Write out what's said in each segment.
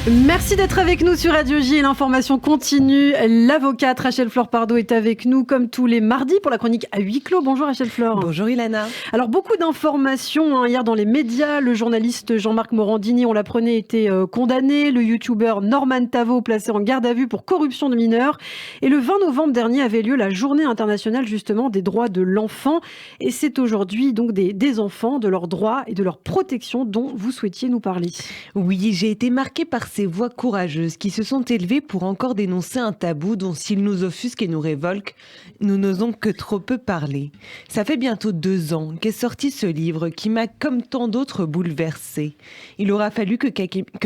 Merci d'être avec nous sur Radio J. L'information continue. L'avocate Rachel Flore-Pardo est avec nous comme tous les mardis pour la chronique à huis clos. Bonjour Rachel Flore. Bonjour Ilana. Alors beaucoup d'informations hier dans les médias. Le journaliste Jean-Marc Morandini, on l'apprenait, était condamné. Le youtubeur Norman Tavo placé en garde à vue pour corruption de mineurs. Et le 20 novembre dernier avait lieu la journée internationale justement des droits de l'enfant. Et c'est aujourd'hui donc des enfants, de leurs droits et de leur protection dont vous souhaitiez nous parler. Oui, j'ai été marquée par ces voix courageuses qui se sont élevées pour encore dénoncer un tabou dont s'il nous offusque et nous révolte, nous n'osons que trop peu parler. Ça fait bientôt 2 ans qu'est sorti ce livre qui m'a, comme tant d'autres, bouleversée. Il aura fallu que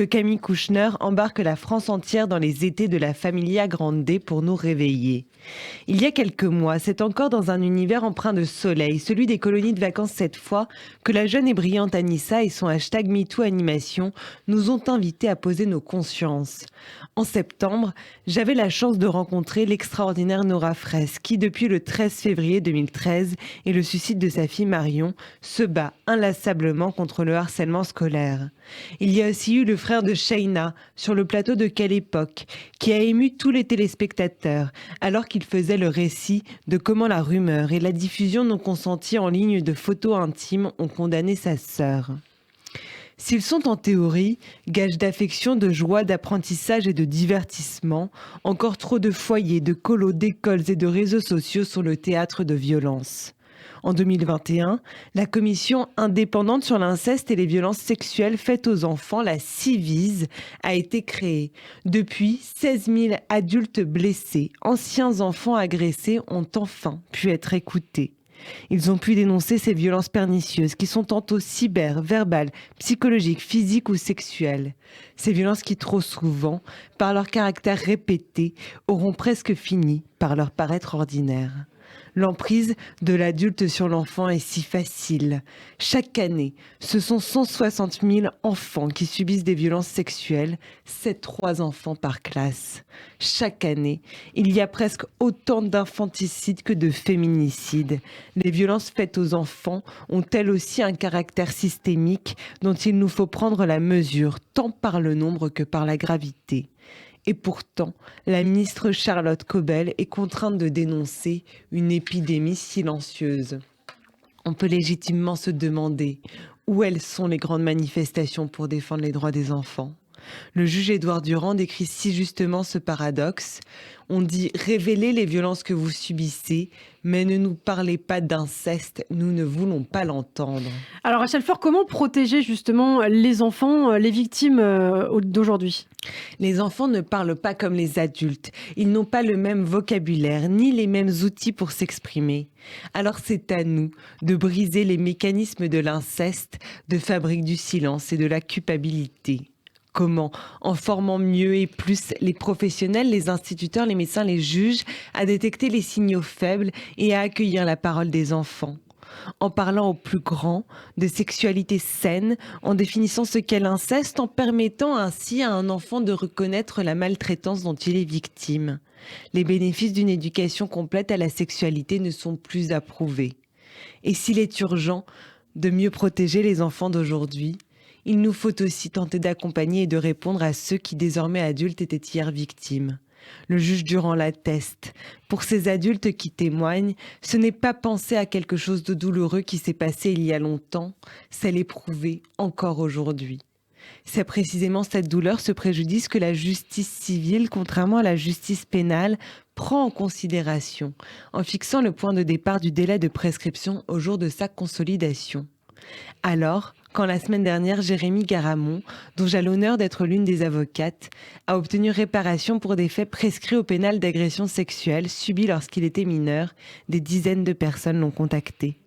Camille Kouchner embarque la France entière dans les étés de la Familia Grande pour nous réveiller. Il y a quelques mois, c'est encore dans un univers empreint de soleil, celui des colonies de vacances cette fois, que la jeune et brillante Anissa et son hashtag #MeTooAnimation nous ont invités à poser nos consciences. En septembre, j'avais la chance de rencontrer l'extraordinaire Nora Fraisse qui, depuis le 13 février 2013 et le suicide de sa fille Marion, se bat inlassablement contre le harcèlement scolaire. Il y a aussi eu le frère de Shaina sur le plateau de Quelle époque, qui a ému tous les téléspectateurs alors qu'il faisait le récit de comment la rumeur et la diffusion non consentie en ligne de photos intimes ont condamné sa sœur. S'ils sont en théorie gages d'affection, de joie, d'apprentissage et de divertissement, encore trop de foyers, de colos, d'écoles et de réseaux sociaux sont le théâtre de violences. En 2021, la commission indépendante sur l'inceste et les violences sexuelles faites aux enfants, la CIVIS, a été créée. Depuis, 16 000 adultes blessés, anciens enfants agressés ont enfin pu être écoutés. Ils ont pu dénoncer ces violences pernicieuses qui sont tantôt cyber, verbales, psychologiques, physiques ou sexuelles. Ces violences qui trop souvent, par leur caractère répété, auront presque fini par leur paraître ordinaires. L'emprise de l'adulte sur l'enfant est si facile. Chaque année, ce sont 160 000 enfants qui subissent des violences sexuelles, 3 enfants par classe. Chaque année, il y a presque autant d'infanticides que de féminicides. Les violences faites aux enfants ont elles aussi un caractère systémique dont il nous faut prendre la mesure, tant par le nombre que par la gravité. Et pourtant, la ministre Charlotte Caubel est contrainte de dénoncer une épidémie silencieuse. On peut légitimement se demander où elles sont les grandes manifestations pour défendre les droits des enfants. Le juge Édouard Durand décrit si justement ce paradoxe. On dit « révélez les violences que vous subissez, mais ne nous parlez pas d'inceste, nous ne voulons pas l'entendre ». Alors Rachel Flore, comment protéger justement les enfants, les victimes d'aujourd'hui ? Les enfants ne parlent pas comme les adultes. Ils n'ont pas le même vocabulaire, ni les mêmes outils pour s'exprimer. Alors c'est à nous de briser les mécanismes de l'inceste, de fabrique du silence et de la culpabilité. Comment ? En formant mieux et plus les professionnels, les instituteurs, les médecins, les juges, à détecter les signaux faibles et à accueillir la parole des enfants. En parlant aux plus grands de sexualité saine, en définissant ce qu'est l'inceste, en permettant ainsi à un enfant de reconnaître la maltraitance dont il est victime. Les bénéfices d'une éducation complète à la sexualité ne sont plus à prouver. Et s'il est urgent de mieux protéger les enfants d'aujourd'hui, il nous faut aussi tenter d'accompagner et de répondre à ceux qui, désormais adultes, étaient hier victimes. Le juge Durand l'atteste. Pour ces adultes qui témoignent, ce n'est pas penser à quelque chose de douloureux qui s'est passé il y a longtemps, c'est l'éprouver encore aujourd'hui. C'est précisément cette douleur, ce préjudice que la justice civile, contrairement à la justice pénale, prend en considération en fixant le point de départ du délai de prescription au jour de sa consolidation. Alors, quand la semaine dernière, Jérémy Garamond, dont j'ai l'honneur d'être l'une des avocates, a obtenu réparation pour des faits prescrits au pénal d'agression sexuelle subis lorsqu'il était mineur, des dizaines de personnes l'ont contacté.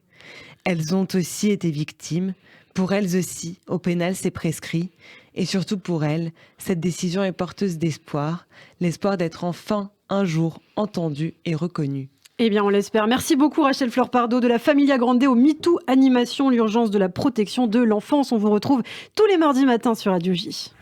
Elles ont aussi été victimes. Pour elles aussi, au pénal, c'est prescrit. Et surtout pour elles, cette décision est porteuse d'espoir, l'espoir d'être enfin, un jour, entendue et reconnue. Eh bien, on l'espère. Merci beaucoup Rachel Flore-Pardo de la Familia Grande au MeTooAnimation, l'urgence de la protection de l'enfance. On vous retrouve tous les mardis matins sur Radio J.